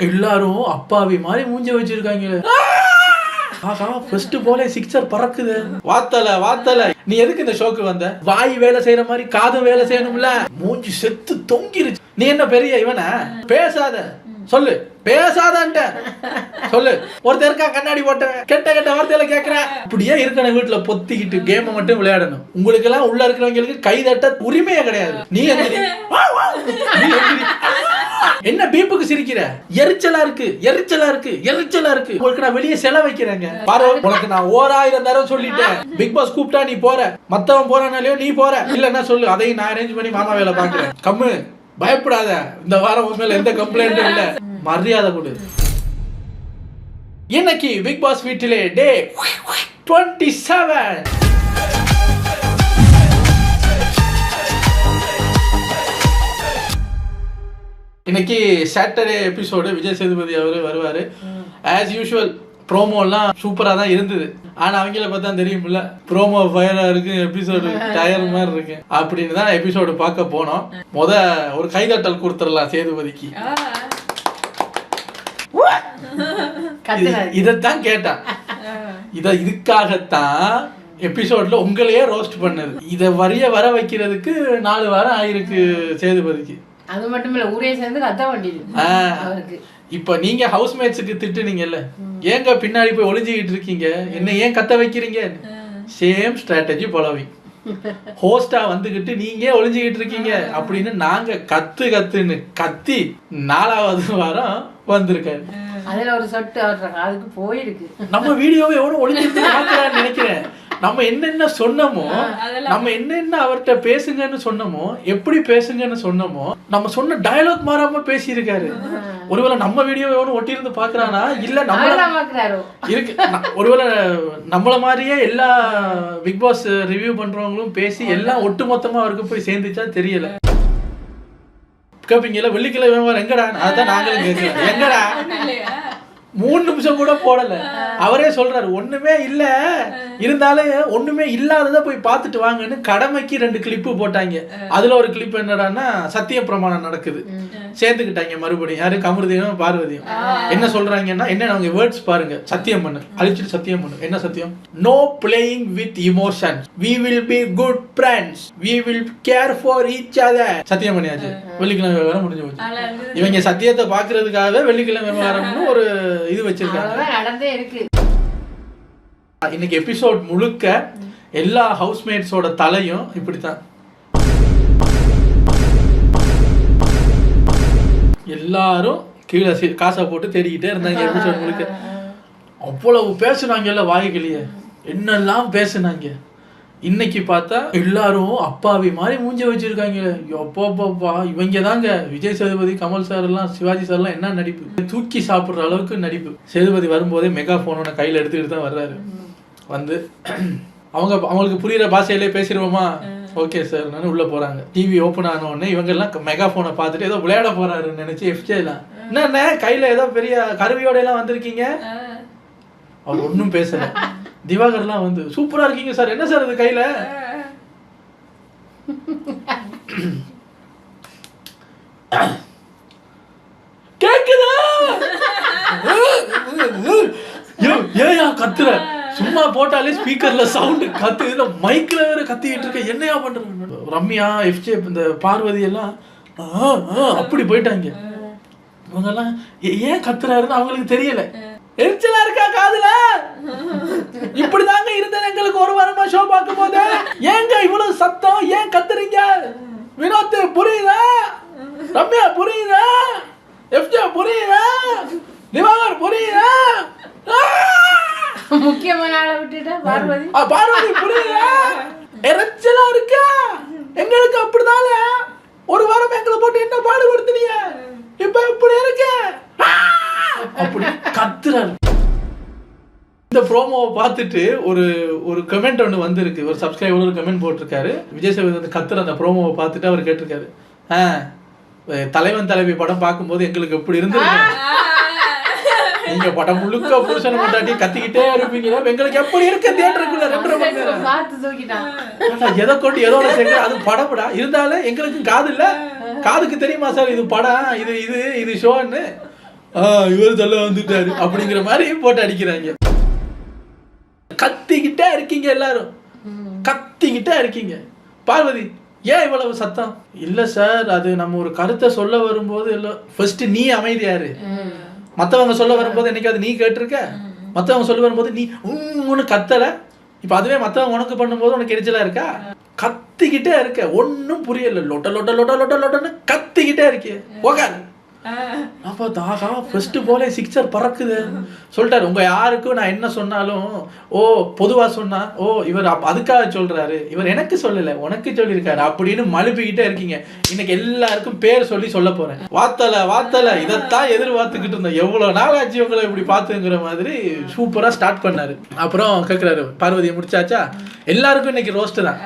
எல்லாரும் அப்பாவி மாதிரி மூஞ்சி வச்சிருக்காங்க. ஃபர்ஸ்ட் போலே சிக்ஸர் பறக்குது. வாத்தல நீ எதுக்கு இந்த ஷோக்கு வந்த? வாய் வேலை செய்யற மாதிரி காதும் வேலை செய்யணும்ல. மூஞ்சி செத்து தொங்கிருச்சு. நீ என்ன பெரிய இவன? பேசாத சொல்லு, பேசாதன்ட்ட சொல்லு. ஒருத்தர் இருக்கா கண்ணாடி போட்ட கெட்ட வார்த்தையில கேட்கிறேன். இப்படியே இருக்கணும் வீட்டுல பொத்திக்கிட்டு கேம் மட்டும் விளையாடணும். உங்களுக்கு எல்லாம் உள்ள இருக்கிறவங்களுக்கு கை தட்ட உரிமையே கிடையாது. நீ என்ன பீப்புக்கு சிரிக்கிற? எரிச்சலா இருக்கு. உங்களுக்கு நான் வெளியே செல வைக்கிறேங்க. பாரு, உனக்கு நான் 1000 தடவை சொல்லிட்டேன். பிக் பாஸ் கூப்பிட்டா நீ போற, மத்தவன் போறானாலயோ நீ போற. இல்லன்னா சொல்லு, அதையும் நான் அரேஞ்ச் பண்ணி மாமா வேலை பாக்குறேன். கம்மு, பயப்படாத. இந்த வாரம் உண்மையில எந்த கம்ப்ளைண்டும் இல்ல. மரியாதை கொடு. இன்னைக்கு பிக் பாஸ் வீட்டிலே டே 27. இன்னைக்கு சாட்டர்டே எபிசோடு. விஜய் சேதுபதி அவரு வருவாரு. ஆஸ் யூஷுவல் ப்ரோமோலாம் சூப்பரா தான் இருந்தது. ஆனா அவங்கள பார்த்தா தெரியுமில்ல, ப்ரோமோ ஃபயரா இருக்கு, எபிசோடு டயர் மாதிரி இருக்கு அப்படின்னு தான் எபிசோடு பார்க்க போனோம். ஒரு கைதட்டல் கொடுத்துடலாம் சேதுபதிக்கு. இதைத்தான் கேட்டான். இதுக்காகத்தான் எபிசோட்ல உங்களையே ரோஸ்ட் பண்ணது. இத வர வைக்கிறதுக்கு 4 வாரம் ஆயிருக்கு சேதுபதிக்கு. அது மட்டும் இல்ல, ஊரே சேர்ந்து கத்த வேண்டியது. இப்ப நீங்க ஹவுஸ்மேட்ஸுக்கு திட்டுனீங்கல்ல, ஏங்க பின்னாடி போய் ஒளிஞ்சுக்கிட்டு இருக்கீங்க, என்ன ஏன் கத்த வைக்கிறீங்க? Same strategy following. ஹோஸ்டா வந்துகிட்டு நீங்க ஒளிஞ்சுக்கிட்டு இருக்கீங்க அப்படின்னு நாங்க கத்துன்னு கத்தி 4வது வாரம் வந்திருக்காரு. அதுல ஒரு சொட்டு அதுக்கு போயிருக்கு. நம்ம வீடியோவை எவ்வளவு ஒளிஞ்சிட்டு பாக்குறான்னு நினைக்கிறேன். நம்ம என்னென்ன சொன்னமோ, நம்ம என்னென்ன அவர்கிட்ட பேசுங்கன்னு சொன்னமோ, எப்படி பேசுங்கன்னு சொன்னமோ, நம்ம சொன்ன டயலாக் மாறாம பேசியிருக்காரு. ஒருவேளை நம்ம வீடியோ எவனும் ஒட்டி இருந்து பாக்குறானா, இல்ல நம்மள இருக்கு, ஒருவேளை நம்மள மாதிரியே எல்லா பிக் பாஸ் ரிவ்யூ பண்றவங்களும் பேசி எல்லாம் ஒட்டுமொத்தமா அவருக்கு போய் சேர்ந்துச்சா தெரியல. கேப்பீங்கல்ல, வெள்ளிக்கிழமை எங்கடா? அதான் நாங்களும் கேட்கல, எங்கடா? 3 நிமிஷம் கூட போடல. அவரே சொல்றாரு ஒண்ணுமே இல்ல, இருந்தாலும் ஒண்ணுமே இல்லாததை போய் பார்த்துட்டு வாங்கன்னு கடமைக்கு 2 கிளிப்பு போட்டாங்க. அதுல ஒரு கிளிப் என்னடான்னா, சத்திய பிரமாணம் நடக்குது, சேர்ந்துக்கிட்டாங்க மறுபடியும். யாரு? கமருதீனும் பார்வதியும். என்ன சொல்றாங்கன்னா, என்ன அவங்க வேர்ட்ஸ் பாருங்க, சத்தியம் பண்ணு, அழிச்சிட்டு சத்தியம் பண்ணு. என்ன சத்தியம்? No playing with emotion, we will be good friends, we will care for each other. சத்தியம் பண்ணியாச்சு. வெள்ளிக்கிழமை விவகாரம் முடிஞ்சு போச்சு. இவங்க சத்தியத்தை பாக்குறதுக்காகவே வெள்ளிக்கிழமை விவகாரம்னு ஒரு இது வச்சிருக்காங்க. இன்னைக்கு எபிசோட் முழுக்க எல்லா ஹவுஸ்மேட்ஸோட தலையும் இப்படித்தான். எல்லாரும் கீழே காசை போட்டு தேடிக்கிட்டே இருந்தாங்க. எபிசோட் முழுக்க அவ்வளவு பேசுனாங்கல்ல, வாய்களையே என்னெல்லாம் பேசுனாங்க. இன்னைக்கு பார்த்தா எல்லாரும் அப்பாவி மாதிரி மூஞ்சி வச்சிருக்காங்க. அப்பா இவங்க தாங்க விஜய் சேதுபதி, கமல் சார் எல்லாம், சிவாஜி சார் எல்லாம் என்ன நடிப்பு, தூக்கி சாப்பிடுற அளவுக்கு நடிப்பு. சேதுபதி வரும்போதே மெகா போனோட கையில எடுத்துக்கிட்டு தான் வர்றாரு. வந்து அவங்களுக்கு புரியுற பாஷையிலே பேசிடுவோமா, ஓகே சார் நான் உள்ள போறாங்க. டிவி ஓப்பன் ஆன உடனே இவங்க எல்லாம் மெகா போனை பார்த்துட்டு ஏதோ விளையாட போறாருன்னு நினைச்சு எஃப்ஜேலாம் என்ன கையில ஏதோ பெரிய கருவியோட எல்லாம் வந்திருக்கீங்க. அவர் ஒன்னும் பேசல. திவாகர்லாம் வந்து சூப்பரா இருக்கீங்க சார், என்ன சார் இது கையில? கேக்குதா? ஏயா கத்துற? சும்மா போட்டாலே ஸ்பீக்கர்ல சவுண்ட் கத்து, மைக்ல வேற கத்திக்கிட்டு இருக்க, என்னையா பண்ற? ரம்யா, எஃப்ஜே, இந்த பார்வதி எல்லாம் அப்படி போயிட்டாங்க. இவங்க எல்லாம் ஏன் கத்துறாருன்னு அவங்களுக்கு தெரியல. எரிச்சலா இருக்கா காதுல? இப்படிதாங்க இருந்தது எங்களுக்கு ஒரு வாரமா ஷோ பார்க்கும் போது. ஏங்க இவ்வளவு சத்தம், ஏன் கத்துறீங்க? வினோத் புரியுதா? ரம்யா புரியுதா? எஃப்ஜே புரியுதா? திவாகர் புரியுதா? முக்கியமான ஆளை விட்டுட்டா பார்வதி புரியுதா? எரிச்சலா இருக்கா எங்களுக்கு? அப்படிதால ஒரு வாரம் எங்களை போட்டு என்ன பாடுபடுத்துறீங்க, இப்ப இப்படி இருக்கு அப்படி கத்துறாரு. இந்த ப்ரோமோவை பார்த்துட்டு ஒரு கமெண்ட் ஒன்று வந்திருக்கு. ஒரு சப்ஸ்கிரைபர் ஒரு கமெண்ட் போட்டிருக்காரு. விஜய் சேதுபதி வந்து கத்துற அந்த ப்ரோமோவை பார்த்துட்டு அவர் கேட்டிருக்காரு, தலைவன் தலைவி படம் பார்க்கும்போது எங்களுக்கு எப்படி இருந்திருக்கு, நீங்க படம் முழுக்க புருஷனை கொண்டாட்டி கத்திக்கிட்டே இருப்பீங்களா, எங்களுக்கு எப்படி இருக்கு தியேட்டருக்குள்ள 2 மணி நேரம் எதை கொண்டு எதோட சேர்க்க, அது படப்படா இருந்தாலும் எங்களுக்கு காது இல்ல, காதுக்கு தெரியுமா சார் இது படம், இது ஷோன்னு இவர் சொல்ல வந்துட்டாரு அப்படிங்கிற மாதிரி போட்டு அடிக்கிறாங்க. கத்திக்கிட்டே இருக்கீங்க எல்லாரும், கத்திக்கிட்டே இருக்கீங்க. பார்வதி ஏன் இவ்வளவு சத்தம்? இல்ல சார், அது நம்ம ஒரு கருத்தை சொல்ல வரும்போது இல்ல, ஃபர்ஸ்ட் நீ அமைதியாரு. மத்தவங்க சொல்ல வரும்போது என்னைக்காவது நீ கேட்டிருக்க? மத்தவங்க சொல்ல வரும்போது நீ ஒன்னு கத்தல. இப்ப அதுவே மத்தவங்க உனக்கு பண்ணும்போது உனக்கு எரிச்சலா இருக்கா? கத்திக்கிட்டே இருக்க, ஒன்னும் புரியல, லொட்ட லொட்ட லொட்ட லொட்ட லொட்டன்னு கத்திக்கிட்டே இருக்கே. உக்காரு. அப்போ தாகா ஃபர்ஸ்ட் போல சிக்ஸர் பறக்குது சொல்லிட்டாரு. உங்க யாருக்கும் நான் என்ன சொன்னாலும் பொதுவா சொன்னா இவர் அதுக்காக சொல்றாரு, இவர் எனக்கு சொல்லல உனக்கு சொல்லியிருக்காரு அப்படின்னு மழுப்பிக்கிட்டே இருக்கீங்க. இன்னைக்கு எல்லாருக்கும் பேர் சொல்லி சொல்ல போறேன். வாத்தல இதைத்தான் எதிர்பார்த்துக்கிட்டு இருந்தோம், எவ்வளவு நாள் ஆச்சு உங்களை இப்படி பார்த்துங்கிற மாதிரி சூப்பரா ஸ்டார்ட் பண்ணாரு. அப்புறம் கேட்கிறாரு, பார்வதியை முடிச்சாச்சா? எல்லாருக்கும் இன்னைக்கு ரோஸ்ட் தான்,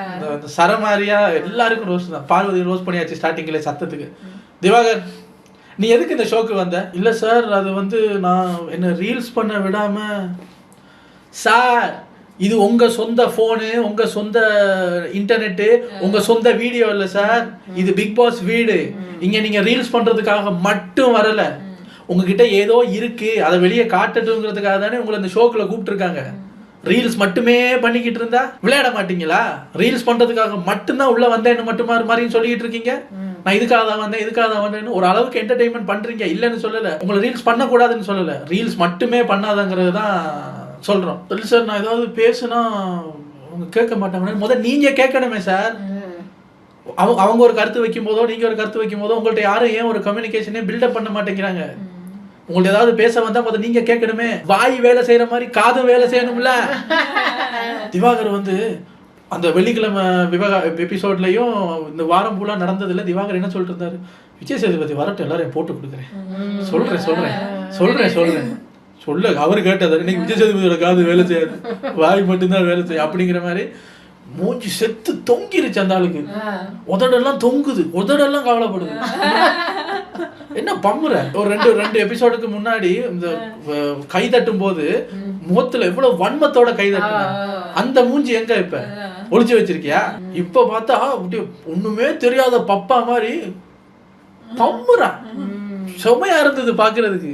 சரமாரியா எல்லாருக்கும் ரோஸ்ட் தான். பார்வதி ரோஸ்ட் பண்ணியாச்சு ஸ்டார்டிங்ல சத்தத்துக்கு. திவாகர், நீ எதுக்கு இந்த ஷோக்கு வந்த? இல்ல சார், அது நான் என்ன ரீல்ஸ் பண்ண விடாம. சார், இது உங்க சொந்த போனு, உங்க சொந்த இன்டர்நெட்டு, உங்க சொந்த வீடியோ இல்ல சார், இது பிக் பாஸ் வீடு. இங்க நீங்க ரீல்ஸ் பண்றதுக்காக மட்டும் வரல, உங்ககிட்ட ஏதோ இருக்கு அதை வெளியே காட்டட்டுங்கிறதுக்காக தானே உங்களை இந்த ஷோக்குள்ள கூப்பிட்டு இருக்காங்க. ரீல்ஸ் மட்டுமே பண்ணிக்கிட்டு இருந்தா விளையாட மாட்டீங்களா? ரீல்ஸ் பண்றதுக்காக மட்டும்தான் உள்ள வந்தேன்னு மட்டுமா மாதிரின்னு சொல்லிட்டு இருக்கீங்க. நான் இதுக்காக தான் வந்தேன்னு ஒரு அளவுக்கு என்டர்டெயின்மெண்ட் பண்றீங்க, இல்லைன்னு சொல்லல. உங்களை ரீல்ஸ் பண்ணக்கூடாதுன்னு சொல்லல, ரீல்ஸ் மட்டுமே பண்ணாதங்கிறது தான் சொல்றோம். இல்லை சார், நான் ஏதாவது பேசுனா அவங்க கேட்க மாட்டாங்க. முதல்ல நீங்க கேட்கணுமே சார். அவங்க ஒரு கருத்து வைக்கும் போதோ நீங்க ஒரு கருத்து வைக்கும் போதோ உங்கள்ட்ட யாரும் ஏன் ஒரு கம்யூனிகேஷனே பில்டப் பண்ண மாட்டேங்கிறாங்க? உங்கள்ட்ட ஏதாவது பேச வந்தா முதல்ல நீங்க கேட்கணுமே. வாய் வேலை செய்யற மாதிரி காதும் வேலை செய்யணும்ல. திவாகர் அந்த வெள்ளிக்கிழமை எபிசோட்லயும் இந்த வாரம் பூரா நடந்ததுல திவாகர் என்ன சொல்லிட்டு இருந்தாரு? விஜய் சேதுபதி வரட்டும், எல்லாரையும் போட்டு கொடுக்குறேன், சொல்றேன் சொல்ல. அவரு கேட்டது இன்னைக்கு விஜய் சேதுபதியோட காது வேலை செய்யாது, வாய் மட்டும்தான் வேலை செய்யும் அப்படிங்கிற மாதிரி மூஞ்சி செத்து தொங்கிருச்சு அந்த ஆளுக்கு. உதடெல்லாம் தொங்குது, உதடெல்லாம் கவலைப்படுது. என்ன பம்முற? ஒரு ரெண்டு எபிசோடுக்கு முன்னாடி இந்த கை தட்டும் போது முகத்துல எவ்வளவு வன்மத்தோட கை தட்டுன அந்த மூஞ்சி எங்க இப்ப ஒளிச்சு வச்சிருக்கியா? இப்ப பார்த்தா ஒண்ணுமே தெரியாத பப்பா மாதிரி பம்முறான். செமையா இருந்தது பாக்குறதுக்கு.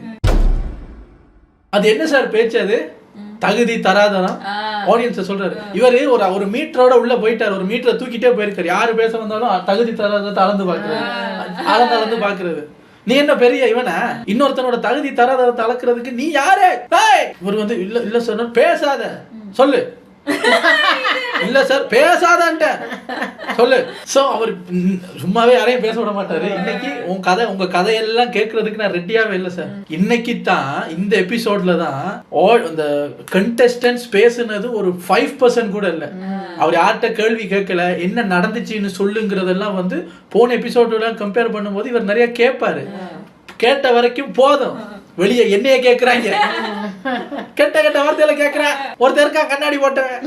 அது என்ன சார் பேச்சு? அது தகுதி தராதரம் ஆடியன்ஸ் சொல்றாரு. இவரு ஒரு மீட்டரோட உள்ள போயிட்டாரு, ஒரு மீட்டரை தூக்கிட்டே போயிருக்காரு. யாரு பேச வந்தாலும் தகுதி தராதரத்தை அளந்து பாக்குறது. நீ என்ன பெரிய இவன? இன்னொருத்தனோட தகுதி தராதரத்தை அளக்குறதுக்கு நீ யாரு? இவர் இல்ல சார் பேசாத சொல்லு, இல்ல சார் பேசாதன்ட்ட சொல்லு. சோ அவர் சும்மாவே யாரையும் பேச விட மாட்டாரு. இன்னைக்கு உங்க கதையெல்லாம் கேட்கறதுக்கு நான் ரெடியாவே இல்லை சார். இன்னைக்கு தான் இந்த எபிசோட்ல தான் இந்த கண்டெஸ்டன்ஸ் பேசுனது ஒரு 5% கூட இல்லை. அவர் யார்கிட்ட கேள்வி கேட்கல, என்ன நடந்துச்சுன்னு சொல்லுங்கிறதெல்லாம் போன எபிசோட கம்பேர் பண்ணும்போது இவர் நிறைய கேட்பாரு. கேட்ட வரைக்கும் போதும், வெளியே என்னைய கேட்கறாங்க, கெட்ட வார்த்தையில கேட்கிறேன். ஒருத்தர் இருக்கா கண்ணாடி போட்டவன்,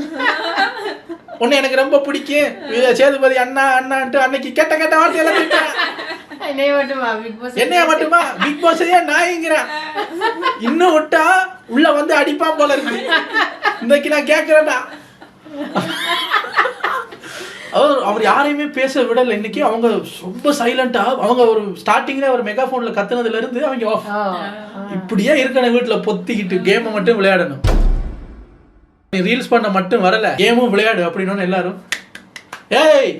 உன்னை எனக்கு ரொம்ப பிடிக்கும் சேதுபதி அண்ணான்ட்டு அன்னைக்கு கெட்ட வார்த்தையில என்னைய மட்டுமா பிக் பாஸையே நாய்ங்கிறேன். இன்னும் விட்டா உள்ள அடிப்பான் போல இருக்கு. இன்னைக்கு நான் கேட்கிறேன்டா. அவர் யாரையுமே பேச விடல. இன்னைக்கு அவங்க ரொம்ப சைலண்டா, அவங்க ஒரு ஸ்டார்டிங்ல ஒரு மெகாஃபோன்ல கத்துனதுல இருந்து அவங்க இப்படியே இருக்கணும், வீட்டுல பொத்திக்கிட்டு கேமை மட்டும் விளையாடணும். ரீல்ஸ் பண்ண மட்டும் வரல, கேமும் விளையாடு அப்படின்னு எல்லாரும். ஏய்,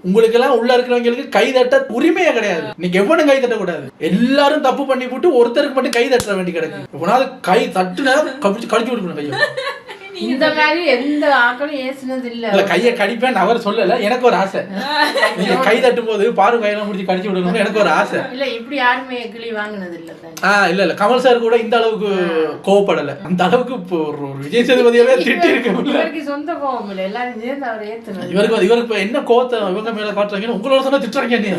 உங்களுக்கு எல்லாம் உள்ள இருக்கிறவங்களுக்கு கை தட்ட உரிமையே கிடையாது. இன்னைக்கு எவனும் கை தட்ட கூடாது. எல்லாரும் தப்பு பண்ணி போட்டு ஒருத்தருக்கு மட்டும் கை தட்ட வேண்டி கிடக்கு. எவனாவது கை தட்டுனா கழிச்சு விட்டுக்கணும் கையை. இந்த மாதிரி எந்த ஆக்களும் ஏசுனது இல்ல. கையை கடிப்பேன் அவர் சொல்லல, எனக்கு ஒரு ஆசை. நீங்க கை தட்டும் போது பாரு கையெல்லாம் முடிச்சு கடிச்சு விடணும்னு எனக்கு ஒரு ஆசை. இல்ல இப்படி யாருமே கிளி வாங்கினது இல்ல. இல்ல கமல் சார் கூட இந்த அளவுக்கு கோவப்படல. அந்த அளவுக்கு ஒரு விஜய் சேதுபதியவே திட்டி இருக்கு. சொந்த கோவம் இல்ல, எல்லாரும் சேர்ந்து அவர் ஏத்துனது. இவருக்கு என்ன கோவத்தை இவங்க மேல காட்டுறாங்கன்னு உங்களோட சொன்னா திட்டுறாங்க. நீ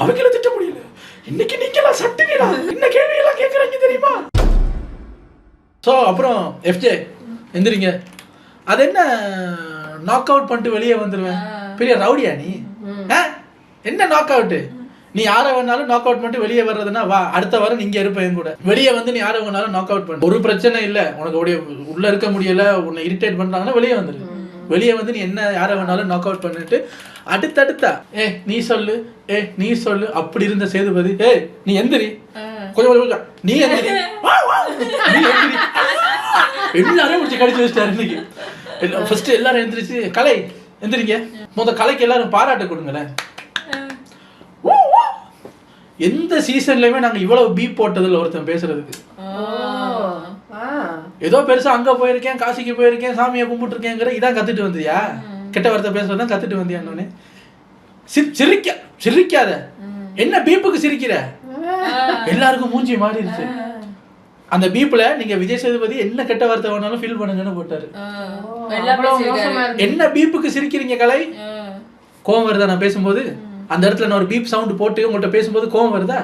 அவங்கள திட்ட முடியல. இன்னைக்கு நீங்க எல்லாம் சட்டுனீடா, என்ன கேள்வி எல்லாம் கேக்குறாங்க தெரியுமா? ஸோ அப்புறம் எஃப்ஜே எந்திரிங்க. அது என்ன நாக் அவுட் பண்ணிட்டு வெளியே வந்துடுவேன், பெரிய ரவுடியா நீ? என்ன நாக் அவுட்டு? நீ யாரை வேணாலும் நாக் அவுட் பண்ணிட்டு வெளியே வர்றதுன்னா வா, அடுத்த வாரம் நீங்க இருப்பேன் கூட. வெளியே நீ யாரை வேணாலும் நாக் அவுட் பண்ண, ஒரு பிரச்சனை இல்லை. உனக்கு உள்ள இருக்க முடியல, உன்னை இரிட்டேட் பண்றாங்கன்னா வெளியே வந்துரு. வெளியே வந்து நீ என்ன யாரை வேணாலும் நாக் அவுட் பண்ணிட்டு அடுத்தடுத்தா நீ சொல்லு நீ சொல்லு அப்படி இருந்த சேதுபதி நீ எந்திரி கொஞ்சம் நீ எந்திரி நீ எந்திரி எல்லாரும் முடிச்சு கடிச்சு வச்சிட்டாரு இன்னைக்கு. ஃபர்ஸ்ட் எல்லாரும் எந்திரிச்சு கலை எந்திரிங்க கலைக்கு எல்லாரும் பாராட்டு கொடுங்களேன். எந்த சீசன்லயுமே நாங்க இவ்வளவு பீப் போட்டதில்ல ஒருத்தன் பேசுறதுக்கு. ஏதோ பெருசா அங்க போயிருக்கேன் காசிக்கு போயிருக்கேன் சாமியை கும்பிட்டு இருக்கேங்கிற இதான் கத்துட்டு வந்தியா? கெட்ட வார்த்தை பேசுறதுதான் கத்துட்டு வந்தியான்னு சிரிக்காத. என்ன பீப்புக்கு சிரிக்கிற? எல்லாருக்கும் மூஞ்சி மாறிடுச்சு. அந்த பீப்ல நீங்க விஜய் சேதுபதி என்ன கெட்ட வார்த்தை வேணாலும் ஃபீல் பண்ணுங்கன்னு போட்டாரு. என்ன பீப்புக்கு சிரிக்கிறீங்க கலை? கோவம் வருதா நான் பேசும்போது? அந்த இடத்துல நான் ஒரு பீப் சவுண்ட் போட்டு உங்கள்கிட்ட பேசும்போது கோவம் வருதா?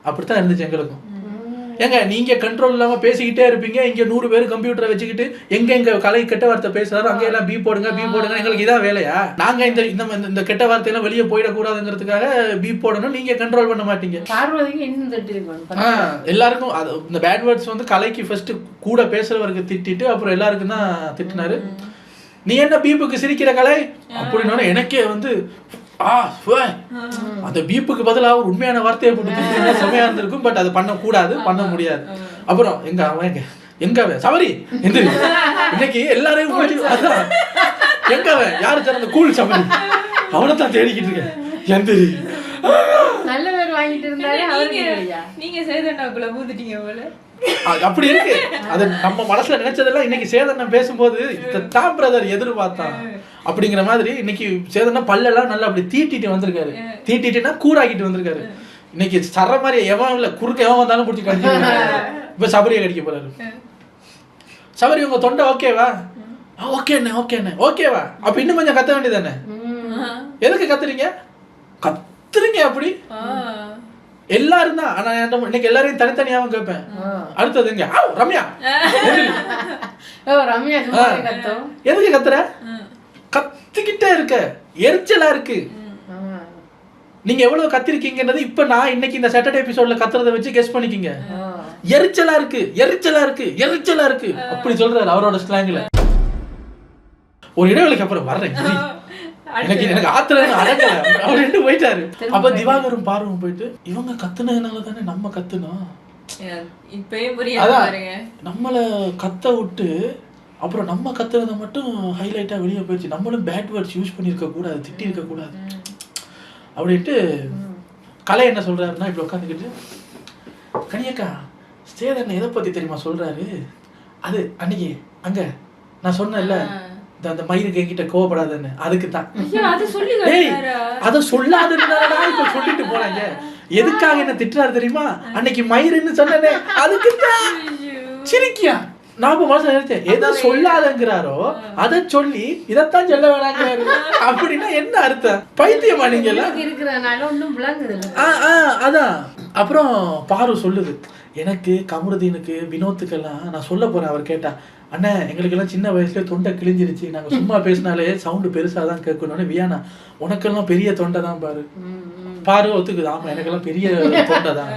அப்படித்தான் இருந்துச்சு எங்களுக்கும். ஏங்க நீங்க கண்ட்ரோல் இல்லாம பேசிக்கிட்டே இருப்பீங்க, இங்க 100 பேர் கம்ப்யூட்டரை வச்சுக்கிட்டு எங்க கலை கெட்ட வார்த்தை பேசுறாரு அங்க எல்லாம் பீப் போடுங்க எங்களுக்கு இதான் வேலையா? நாங்க இந்த கெட்ட வார்த்தையெல்லாம் வெளியே போயிடக்கூடாதுங்கிறதுக்காக பீப் போடணும், நீங்க கண்ட்ரோல் பண்ண மாட்டீங்க. எல்லாருக்கும் இந்த பேட் வேர்ட்ஸ் வந்து கலைக்கு ஃபர்ஸ்ட் கூட பேசுறவருக்கு திட்டிட்டு அப்புறம் எல்லாருக்கும் தான் திட்டினாரு. நீ என்ன பீப்புக்கு சிரிக்கிற கலை அப்படின்னா எனக்கே வந்து அந்த பீப்புக்கு பதிலாக ஒரு உண்மையான வார்த்தையை போட்டு செமையா இருந்திருக்கும். பட் அது பண்ணக்கூடாது, பண்ண முடியாது. அப்புறம் எங்க சவரி எந்திரி இன்னைக்கு எல்லாரையும் எங்க யாரு சார் அந்த கூல் சவரி அவனைத்தான் தேடிக்கிட்டு இருக்கேன். எந்திரி நல்ல பேர் வாங்கிட்டு இருந்தாரு. நீங்க சேதனாக்குள்ள ஊதிட்டீங்க போல. அப்படி இருக்கு. அது நம்ம மனசுல நினைச்சதெல்லாம் இன்னைக்கு சேதனம் பேசும்போது தான் பிரதர் எதிர்பார்த்தான் அப்படிங்கிற மாதிரி இன்னைக்கு சேதனம் பல்லெல்லாம் நல்லா அப்படி தீட்டிட்டு வந்திருக்காரு. தீட்டிட்டுனா கூறாக்கிட்டு வந்திருக்காரு. இன்னைக்கு சர மாதிரி எவன் இல்ல குறுக்க எவன் வந்தாலும் பிடிச்சி கடிச்சு இப்ப சபரியை கடிக்க போறாரு. சபரி உங்க தொண்டை ஓகேவா? ஓகேவா? அப்ப இன்னும் கொஞ்சம் கத்த வேண்டியதானே? எதுக்கு கத்துறீங்க? கத்துறீங்க அப்படி எல்லாரும் தான். ஆனா இன்னைக்கு எல்லாரையும் தனித்தனியாவும் கேட்பேன். அடுத்தது எங்க ரம்யா எதுக்கு கத்துற? கத்திக்கிட்டே இருக்க எரிச்சலா இருக்கு. நீங்க எவ்வளவு கத்திருக்கீங்கன்றது இப்ப நான் இன்னைக்கு இந்த சாட்டர்டே எபிசோட்ல கத்துறதை வச்சு கெஸ் பண்ணிக்கிங்க. எரிச்சலா இருக்கு அப்படி சொல்றாரு அவரோட ஸ்லாங்ல. ஒரு இடைவெளிக்கு அப்புறம் வர்றேன் எனக்கு ஆத்திரம் அடங்கல அவரு போயிட்டாரு. அப்ப திவாகரும் பார்வம் போயிட்டு இவங்க கத்துனதுனால தானே நம்ம கத்துனோம். நம்மள கத்த விட்டு அப்புறம் நம்ம கத்துறத மட்டும் ஹைலைட்டா வெளியே போயிடுச்சு. நம்மளும் பேட் வேர்ட்ஸ் யூஸ் பண்ணிருக்க கூடாது, திட்டி இருக்க கூடாது அப்படின்ட்டு கலை என்ன சொல்றாருன்னா இப்படி உட்காந்துக்கிட்டு கனியக்கா சேதன் எதை பத்தி தெரியுமா சொல்றாரு? அது அன்னைக்கு அங்க நான் சொன்னேன்ல அந்த மயிருக்கு என்கிட்ட கோவப்படாதுன்னு அதுக்கு தான். அத சொல்லாதுன்னா இப்ப சொல்லிட்டு போனாங்க. எதுக்காக என்ன திட்டுறாரு தெரியுமா? அன்னைக்கு மயிருன்னு சொன்னே அதுக்கு தான். சிரிக்கியா? நான் இப்ப மனசுல நினைச்சேன் எதை சொல்லாதங்கிறாரோ அதை சொல்லி இதைத்தான் சொல்ல வேணாங்கிறாரு அப்படின்னா என்ன அர்த்தம்? பைத்தியமா நீங்க எல்லாம் இருக்கிறனால ஒன்னும் விளங்குது. அதான். அப்புறம் பாரு சொல்லுது எனக்கு கமருதீனுக்கு வினோத்துக்கெல்லாம் நான் சொல்ல போறேன். அவர் கேட்டா அண்ணா எங்களுக்கெல்லாம் சின்ன வயசுல தொண்டை கிழிஞ்சிருச்சு, நாங்க சும்மா பேசினாலே சவுண்டு பெருசாதான் கேட்கணும்னு. வியானா உனக்கெல்லாம் பெரிய தொண்டை தான் பாரு ஒத்துக்குது. ஆமா எனக்கெல்லாம் பெரிய தொண்டை தான்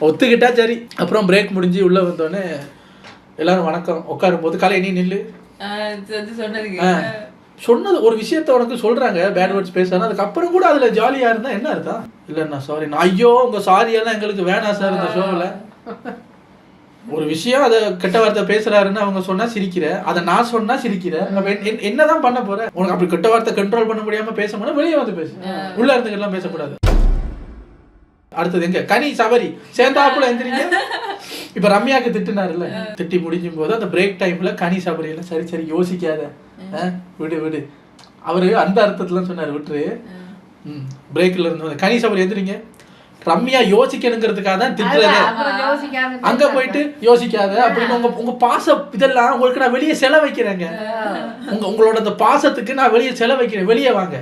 ஒத்துக்கிட்டா சரி. அப்புறம் பிரேக் முடிஞ்சு உள்ள வந்தோடனே எல்லாரும் வணக்கம் உட்காரும் போது கலை நீ நில்லு சொன்னது ஒரு விஷயத்த உனக்கு சொல்றாங்க பேட் வேர்ட்ஸ் பேசுறாங்க. அதுக்கப்புறம் கூட அதுல ஜாலியா இருந்தா என்ன அர்த்தம்? இல்லண்ணா சாரி. ஐயோ உங்க சாரி எல்லாம் எங்களுக்கு வேணாம் சார். இந்த ஷோவில் ஒரு விஷயம் அதை கெட்ட வார்த்தை பேசுறாருன்னு அவங்க சொன்னா சிரிக்கிற, அதை நான் சொன்னா சிரிக்கிற. என்னதான் பண்ண போற? உனக்கு அப்படி கெட்ட வார்த்தை கண்ட்ரோல் பண்ண முடியாம பேச முடியும், வெளியே வந்து பேசு. உள்ள இருந்துக்கெல்லாம் பேசக்கூடாது. அடுத்தது எங்க கனி சபரி சேர்ந்தாப்புல எந்திரிங்க. இப்ப ரம்யாக்கு திட்டுனாருல்ல, திட்டி முடிஞ்சும் போது அந்த பிரேக் டைம்ல கனி சபரி எல்லாம் சரி யோசிக்காத விடு அவரு அந்த அர்த்தத்துல சொன்னாரு விட்டுரு. பிரேக்ல இருந்து கனி சபரி எந்திரிங்க. ரம்யா யோசிக்கணுங்கிறதுக்காக தான் திட்டுறது. அங்க போயிட்டு யோசிக்காத அப்படின்னு உங்க பாச இதெல்லாம் உங்களுக்கு நான் வெளியே செலவைக்கிறேங்க. உங்களோட அந்த பாசத்துக்கு நான் வெளியே செலவைக்கிறேன். வெளியே வாங்க.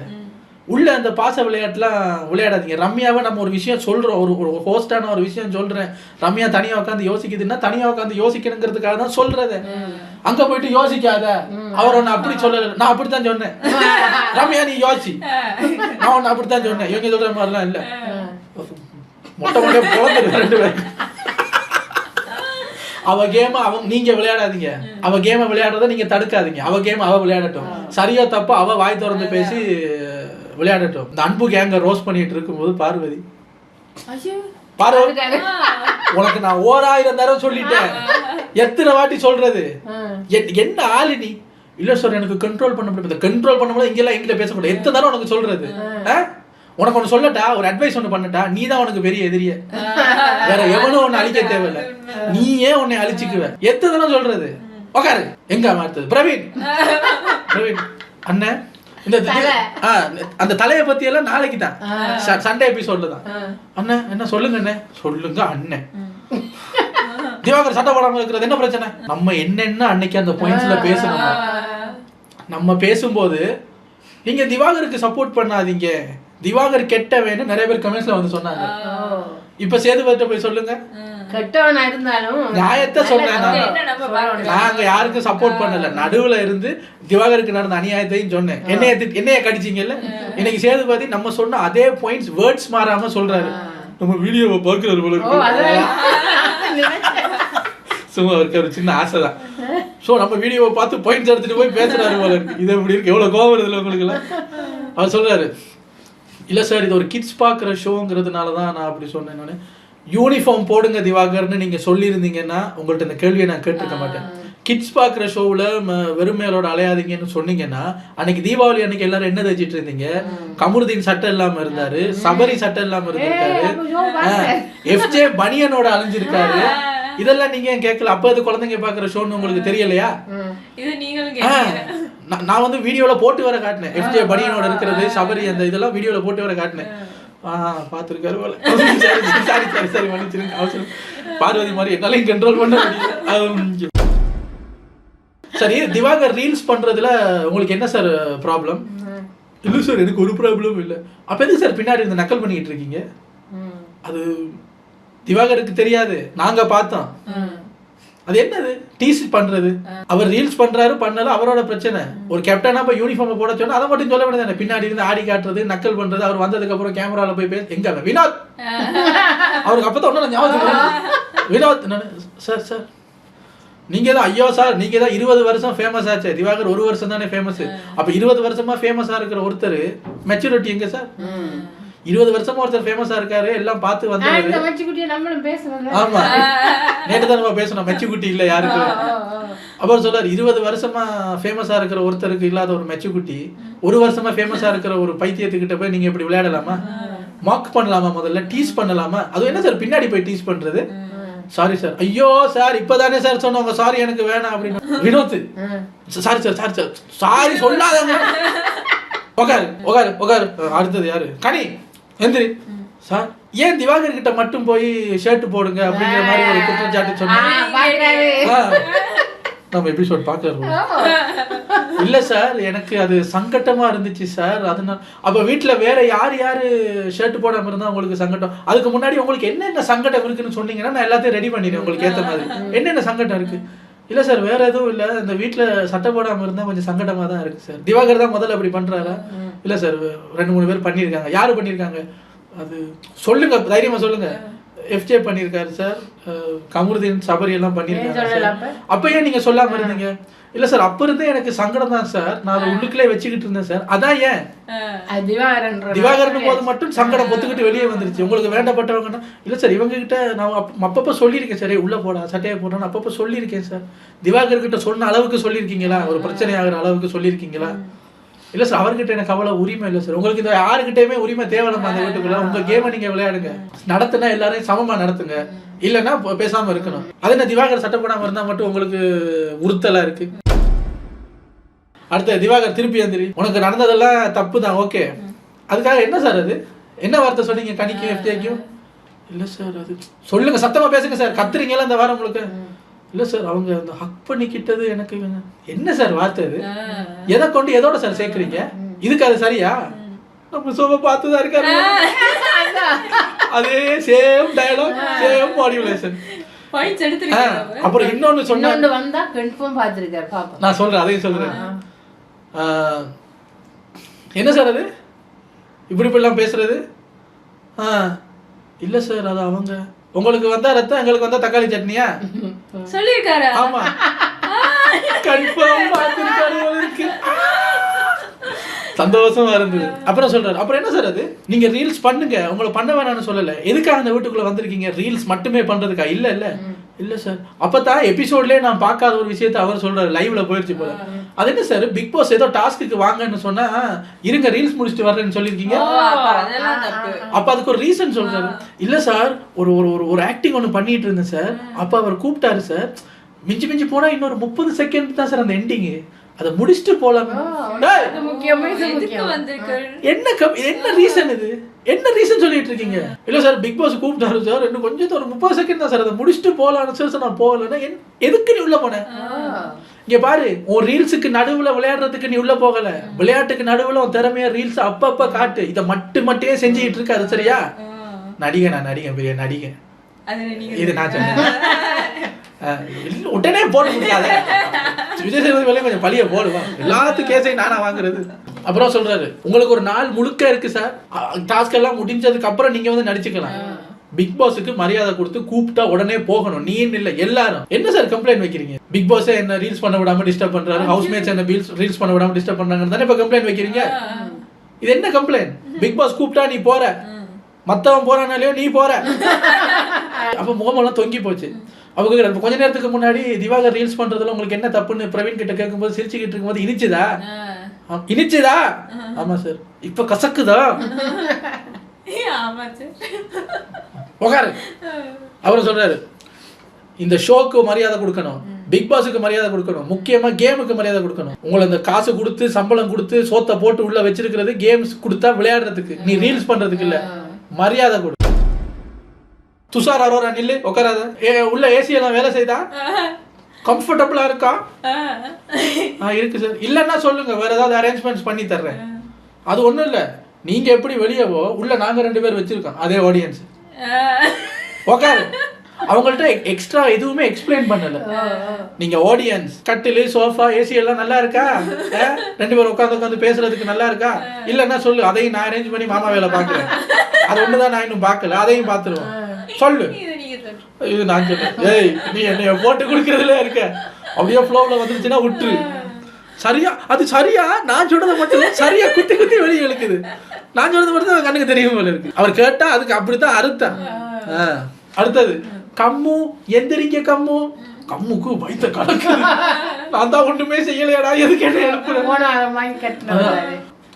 உள்ள அந்த பாச விளையாட்டுலாம் விளையாடாதீங்க. ரம்யாவை நம்ம ஒரு விஷயம் சொல்றோம், ஒரு ஹோஸ்டான ஒரு விஷயம் சொல்றேன், ரம்யா தனியா உட்காந்து யோசிக்குதுன்னா தனியா உட்காந்து யோசிக்கணுங்கிறதுக்காக தான் சொல்றது. அங்க போயிட்டு யோசிக்காத அவர் ஒன்னு அப்படி சொல்லல, நான் அப்படித்தான் சொன்னேன். ரம்யா நீ யோசி, நான் ஒன்னு அப்படித்தான் சொன்னேன். இவங்க சொல்ற மாதிரிலாம் இல்ல. மொட்டை மொட்டையா பிறந்து 2 பேர் அவ கேம நீங்க விளையாடாதீங்க, அவ கேம விளையாடுறத நீங்க தடுக்காதீங்க, அவ கேம அவ விளையாடட்டும், சரியோ தப்போ அவ வாய் திறந்து பேசி விளையாடட்டும். இந்த அன்பு கேங்க ரோஸ் பண்ணிட்டு இருக்கும்போது பார்வதி உனக்கு நான் 1000 தடவை சொல்லிட்டேன், எத்தனை வாட்டி சொல்றது, என்ன ஆளு நீ? இல்ல சார் எனக்கு கண்ட்ரோல் பண்ண முடியாது. கண்ட்ரோல் பண்ணும்போது இங்கெல்லாம் எங்கிட்ட பேச முடியாது. எத்தனை தடவை உனக்கு சொல்றது? உனக்கு ஒண்ணு சொல்லட்டா, ஒரு அட்வைஸ் ஒண்ணு பண்ணட்டா, நீ தான் உனக்கு பெரிய எதிரிய, வேற எவனும் ஒண்ணு அழிக்க தேவையில்ல, நீ ஏன் உன்னை அழிச்சுக்குவ? எத்தனை தடவை சொல்றது? உக்காரு. எங்க அடுத்தது பிரவீன். அண்ணன் இந்த அந்த தலையை பத்தி எல்லாம் நாளைக்கு தான், சண்டே எபிசோட்ல தான். அண்ணன் என்ன சொல்லுங்க அண்ணன்? சொல்லுங்க அண்ணன். திவாகர் சட்டை போடாம இருக்கிறது என்ன பிரச்சனை? நம்ம என்னென்ன அன்னைக்கு அந்த பாயிண்ட்ஸ்ல பேசணும். நம்ம பேசும்போது நீங்க திவாகருக்கு சப்போர்ட் பண்ணாதீங்க, திவாகர் கெட்டவன்னு நிறைய பேர் கமெண்ட்ஸ்ல வந்து சொன்னாங்க. இப்ப சேதுபதிட்ட போய் சொல்லுங்க, கெட்டவனா இருந்தாலும் நியாயத்தை சொன்னேன். நாங்க யாருக்கும் சப்போர்ட் பண்ணல, நடுவுல இருந்து திவாகருக்கு நடந்த அநியாயத்தையும் சொன்னேன். என்னைய கடிச்சிங்கல்ல, இன்னைக்கு சேதுபதி நம்ம சொன்ன அதே பாயிண்ட்ஸ் வேர்ட்ஸ் மாறாம சொல்றாரு. நம்ம வீடியோவை பார்க்கிறாரு போல இருக்கு, சும்மா இருக்க ஒரு சின்ன ஆசைதான். ஸோ நம்ம வீடியோவை பார்த்து பாயிண்ட்ஸ் எடுத்துட்டு போய் பேசுறாரு போல இருக்கு. இது எப்படி இருக்கு, எவ்வளவு கோவம் வருதுல உங்களுக்கு எல்லாம். அவர் சொல்றாரு, இல்ல சார் இது ஒரு கிட்ஸ் பாக்குற ஷோங்கிறதுனால தான் நான் அப்படி சொன்னேன். நான் யூனிஃபார்ம் போடுங்க திவாகர்னு நீங்க சொல்லியிருந்தீங்கன்னா உங்கள்ட்ட இந்த கேள்வியை நான் கேட்டிருக்க மாட்டேன். கிட்ஸ் பாக்குற ஷோவில் வெறுமையோட அலையாதீங்கன்னு சொன்னீங்கன்னா, அன்னைக்கு தீபாவளி அன்னைக்கு எல்லாரும் என்ன தைச்சிட்டு இருந்தீங்க? கமருதீன் சட்டை இல்லாம இருந்தாரு, சபரி சட்டை இல்லாம இருந்திருக்காரு, எஃப்ஜே பனியனோட அலைஞ்சிருக்காரு. இதெல்லாம் நீங்க கேட்கல. அப்ப அது குழந்தைங்க பாக்குற ஷோன்னு உங்களுக்கு தெரியலையா? நான் வந்து வீடியோல போட்டு வர காட்டினேன், எஃப்ஜே பனியனோட இருக்கிறது, சபரி அந்த இதெல்லாம் வீடியோல போட்டு வர காட்டினேன். பாத்துருக்காரு போல. சரி சரி சரி மன்னிச்சிருங்க, அவசரம். பார்வதி மாதிரி என்னாலையும் கண்ட்ரோல் பண்ண முடியும். சரி, திவாகர் ரீல்ஸ் பண்றதுல உங்களுக்கு என்ன சார் ப்ராப்ளம்? இல்ல சார் எனக்கு ஒரு ப்ராப்ளம் இல்ல. அப்ப எதுக்கு சார் பின்னாடி இருந்து நக்கல் பண்ணிட்டு இருக்கீங்க? அது திவாகருக்கு தெரியாது, நாங்க பார்த்தோம். அது என்னது டீஸ் பண்றது? அவர் ரீல்ஸ் பண்றாரு பண்ணல அவரோட பிரச்சனை. ஒரு கேப்டனா போய் யூனிஃபார்ம் போட சொன்னா அதை மட்டும் சொல்ல வேண்டியதானே? பின்னாடி இருந்து ஆடி காட்டுறது, நக்கல் பண்றது. அவர் வந்ததுக்கு அப்புறம் கேமரால போய் பேச எங்க வினோத், அவருக்கு அப்பதான் ஒன்னும் ஞாபகம். வினோத் சார் சார் நீங்க தான், ஐயோ சார் நீங்க தான் 20 வருஷம் ஃபேமஸ் ஆச்சு, திவாகர் 1 வருஷம் தானே ஃபேமஸ். அப்ப 20 வருஷமா ஃபேமஸா இருக்கிற ஒருத்தர் மெச்சூரிட்டி எங்க சார்? 20 வருஷமா ஒருத்தர் ஃபேமஸா இருக்காரு, எல்லாம் பார்த்து வந்தாரு. ஆமா, நேற்று தான் நம்ம பேசணும், மெச்சுக்குட்டி இல்ல யாருக்கு. அப்புறம் சொல்றாரு 20 வருஷமா ஃபேமஸா இருக்கிற ஒருத்தருக்கு இல்லாத ஒரு மெச்சுக்குட்டி 1 வருஷமா ஃபேமஸா இருக்கிற ஒரு பைத்தியத்துக்கிட்ட போய் நீங்க இப்படி விளையாடலாமா? மார்க் பண்ணலாமா? முதல்ல டீஸ் பண்ணலாமா? அது என்ன சார் பின்னாடி போய் டீஸ் பண்றது? சாரி சார், ஐயோ சார் இப்பதானே சார் சொன்னவங்க, சாரி எனக்கு வேணாம் அப்படின்னு. Vinod sorry sir sorry sir sorry சொல்லாதவங்க. உட்காரு உட்காரு உட்காரு. அடுத்தது யாரு? கனி எந்திரி. சார் ஏன் திவாகர் கிட்ட மட்டும் போய் ஷர்ட் போடுங்க அப்படிங்கிற மாதிரி ஒரு குற்றச்சாட்டு சொன்னாங்க. நம்ம எபிசோட் பார்க்கறோம். இல்ல சார் எனக்கு அது சங்கட்டமா இருந்துச்சு சார், அதனால. அப்ப வீட்டுல வேற யாரு ஷர்ட் போடாம இருந்தா உங்களுக்கு சங்கடம்? அதுக்கு முன்னாடி உங்களுக்கு என்னென்ன சங்கடம் இருக்குன்னு சொன்னீங்கன்னா நான் எல்லாத்தையும் ரெடி பண்ணிடுறேன் உங்களுக்கு ஏத்த மாதிரி. என்னென்ன சங்கடம் இருக்கு? இல்ல சார் வேற எதுவும் இல்ல, இந்த வீட்டுல சட்டை போடாம இருந்தா கொஞ்சம் சங்கடமா தான் இருக்கு சார். திவாகர் தான் முதல்ல அப்படி பண்றாரா? இல்ல சார் 2-3 பேர் பண்ணிருக்காங்க. யாரு பண்ணிருக்காங்க? அது சொல்லுங்க, தைரியமா சொல்லுங்க. எஃப்ஜே பண்ணிருக்காரு சார், கமருதீன் சபரி எல்லாம் பண்ணிருக்காங்க. அப்ப ஏன் நீங்க சொல்லாம இருந்தீங்க? இல்ல சார் அப்ப இருந்தே எனக்கு சங்கடம் தான் சார், நான் அதை உள்ளுக்குள்ளே வச்சுக்கிட்டு இருந்தேன் சார். அதான் ஏன் திவாகரன் போது மட்டும் சங்கடம் பொத்துக்கிட்டு வெளியே வந்துருச்சு. உங்களுக்கு வேண்டப்பட்டவங்கன்னா இல்ல சார் இவங்க கிட்ட நான் அப்பப்ப சொல்லியிருக்கேன் சார், உள்ள போடா சட்டையை போடான்னு அப்பப்ப சொல்லியிருக்கேன் சார். திவாகர் கிட்ட சொன்ன அளவுக்கு சொல்லியிருக்கீங்களா? ஒரு பிரச்சனை ஆகிற அளவுக்கு சொல்லியிருக்கீங்களா? இல்ல சார் அவர்கிட்ட எனக்கு அவ்வளவு உரிமை இல்லை சார். உங்களுக்கு இந்த யாருக்கிட்டயுமே உரிமை தேவையில்லாம அந்த வீட்டுக்குள்ள உங்க கேமை நீங்க விளையாடுங்க, நடத்துனா எல்லாரையும் சமமா நடத்துங்க, இல்லைன்னா பேசாம இருக்கணும். அது என்ன திவாகர் சட்டை போடாம இருந்தா மட்டும் உங்களுக்கு உறுத்தலா இருக்கு? அடுத்த திவாகர் திருப்பி எந்திரி, உனக்கு நடந்ததெல்லாம் தப்பு தான், ஓகே, அதுக்காக என்ன சார் அது என்ன வார்த்தை சொன்னீங்க கனிக்கும் எஃப்ஜேக்கும்? இல்ல சார் அது சொல்லுங்க, சத்தமா பேசுங்க சார், கத்துறீங்களா இந்த வாரம் உங்களுக்கு? இல்ல சார் அவங்க அந்த ஹக் பண்ணிக்கிட்டது எனக்கு என்ன சார் வார்த்தை அது? எதை கொண்டு எதோட சார் சேர்க்குறீங்க? இதுக்கு அது சரியா? நம்ம சோபா பார்த்துதான் இருக்காரு, அதே சேம் டயலாக் சேம் மாடுலேஷன். அப்புறம் இன்னொன்னு சொன்னா நான் சொல்றேன், அதையும் சொல்றேன். என்ன சார் அது இப்படி இப்படிலாம் பேசுறது? இல்ல சார் அது அவங்க உங்களுக்கு வந்தா ரத்தம், எங்களுக்கு வந்தா தக்காளி சட்னியா? சொல்லிருக்காரா? ஆமா கன்ஃபார்ம் பார்த்திருக்காரு அவருக்கு. சந்தோஷமா இருந்தது. அப்புறம் சொல்றாரு, அப்புறம் என்ன சார் அது, நீங்க ரீல்ஸ் பண்ணுங்க, உங்களை பண்ண வேணாம்னு சொல்லல, எதுக்காக அந்த வீட்டுக்குள்ள வந்திருக்கீங்க, ரீல்ஸ் மட்டுமே பண்றதுக்கா? இல்ல இல்ல இல்ல சார். அப்பதான் எபிசோட்லயே நான் பார்க்காத ஒரு விஷயத்தை அவர் சொல்றாரு, லைவ்ல போயிடுச்சு போல. அது என்ன சார், பிக் பாஸ் ஏதோ டாஸ்க்கு வாங்கன்னு சொன்னா இருங்க ரீல்ஸ் முடிச்சுட்டு வர்றேன்னு சொல்லிருக்கீங்க. அப்ப அதுக்கு ஒரு ரீசன் சொல்றாரு. இல்ல சார், ஒரு ஒரு ஒரு ஆக்டிங் ஒன்று பண்ணிட்டு இருந்தேன் சார், அப்ப அவர் கூப்பிட்டாரு சார், மிஞ்சி மிஞ்சி போனா இன்னொரு 30 செகண்ட் தான் சார் அந்த எண்டிங், அதை முடிச்சுட்டு போலாம். என்ன ரீசன் இது, என்ன ரீசன் சொல்லிட்டு இருக்கீங்க? இல்ல சார் பிக் பாஸ் கூப்பிட்டாரு சார், இன்னும் கொஞ்சம் ஒரு 30 செகண்ட் தான் சார், அதை முடிச்சுட்டு போலான்னு சார், நான் போகலன்னா எதுக்கு நீ உள்ள போன? இங்க பாரு, உன் ரீல்ஸுக்கு நடுவுல விளையாடுறதுக்கு நீ உள்ள போகல, விளையாட்டுக்கு நடுவுல உன் திறமையா ரீல்ஸ் அப்பப்ப காட்டு, இதை மட்டுமே செஞ்சுக்கிட்டு இருக்க, அது சரியா? நடிகை, நான் நடிகை, பெரிய நடிகை, இது நான் சொன்னேன். உடனே போட முடியாது, விஜய் சேதுபதி வேலையை கொஞ்சம் பழிய போடுவான், எல்லாத்துக்கும் கேஸையும் நானா வாங்குறது. அப்புறம் சொல்றாரு, உங்களுக்கு ஒரு நாள் முழுக்க இருக்கு சார், டாஸ்க் எல்லாம் முடிஞ்சதுக்கு அப்புறம் நீங்க வந்து நடிச்சுக்கலாம், பிக் பாஸுக்கு மரியாதை கொடுத்து கூப்பிட்டா உடனே போகணும், நீ இல்ல எல்லாரும். என்ன சார் கம்ப்ளைண்ட் வைக்கிறீங்க? பிக் பாஸ் என்ன ரீல்ஸ் பண்ண விடாம டிஸ்டர்ப் பண்றாரு, ஹவுஸ்மேட்ஸ் என்ன ரீல்ஸ் பண்ண விடாம டிஸ்டர்ப் பண்றாங்கன்னு தானே இப்ப கம்ப்ளைண்ட் வைக்கிறீங்க. இது என்ன கம்ப்ளைண்ட்? பிக் பாஸ் கூப்பிட்டா நீ போற, மத்தவன் போறானாலயோ நீ போற. அப்ப முகமெல்லாம் தொங்கி போச்சு. அவங்க கொஞ்ச நேரத்துக்கு முன்னாடி திவாகர் ரீல்ஸ் பண்றதுல உங்களுக்கு என்ன தப்புன்னு பிரவீன் கிட்ட கேட்கும்போது சிரிச்சுக்கிட்டு இருக்கும்போது இனிச்சுதா? ஆமா சார். இப்ப கசக்குதா? உட்காரு. அவரு சொல்றாரு, இந்த ஷோக்கு மரியாதை கொடுக்கணும், பிக் பாஸுக்கு மரியாதை கொடுக்கணும், முக்கியமா கேமுக்கு மரியாதை கொடுக்கணும். உங்களை இந்த காசு கொடுத்து சம்பளம் கொடுத்து சோத்தை போட்டு உள்ள வச்சிருக்கிறது கேம்ஸ் கொடுத்தா விளையாடுறதுக்கு, நீ ரீல்ஸ் பண்றதுக்கு இல்ல. மரியாதை கொடு. துஷார் அரோரா நில்லு, உட்காராத. உள்ள ஏசி எல்லாம் வேலை செய்தா? கம்ஃபர்டபுளா இருக்கா? இருக்கு சார். இல்லன்னா சொல்லுங்க, வேற ஏதாவது அரேஞ்ச்மெண்ட்ஸ் பண்ணி தர்றேன். அது ஒண்ணும் இல்ல, நீங்க எப்படி வெளியவோ உள்ள நாங்க 2 பேர் வச்சிருக்கோம், அதே ஆடியன்ஸ். உட்காரு. அவங்கள்ட்ட எக்ஸ்ட்ரா எதுவுமே எக்ஸ்பிளைன் பண்ணல. நீங்க ஆடியன்ஸ், கட்டிலு சோஃபா ஏசி எல்லாம் நல்லா இருக்கா, 2 பேர் உட்காந்து பேசுறதுக்கு நல்லா இருக்கா? இல்லன்னா சொல்லு, அதையும் நான் அரேஞ்ச் பண்ணி மாமா வேலை பாக்குறேன். அது ஒண்ணுதான் நான் இன்னும் பாக்கல, அதையும் பாத்துருவோம். சொல்லு. இது நான் சொல்றேன். ஏய், நீ என்னைய போட்டு குடுக்கறதுல இருக்க, அப்படியே ஃப்ளோல வந்துருச்சுன்னா விட்டுரு. சரியா? அது சரியா? நான் சொல்றதை மட்டும் சரியா குத்தி குத்தி வெளியே இழுக்குது. நான் சொல்றது மட்டும் தான் கண்ணுக்கு தெரியும் போல இருக்கு. அவர் கேட்டா அதுக்கு அப்படித்தான் அறுத்தான். அடுத்தது, கம்மு எந்திரிக்க கம்மு. கம்முக்கு வைத்த கணக்கு, நான் தான் ஒண்ணுமே செய்யலையடா, எதுக்கு என்ன எழுப்புறேன்?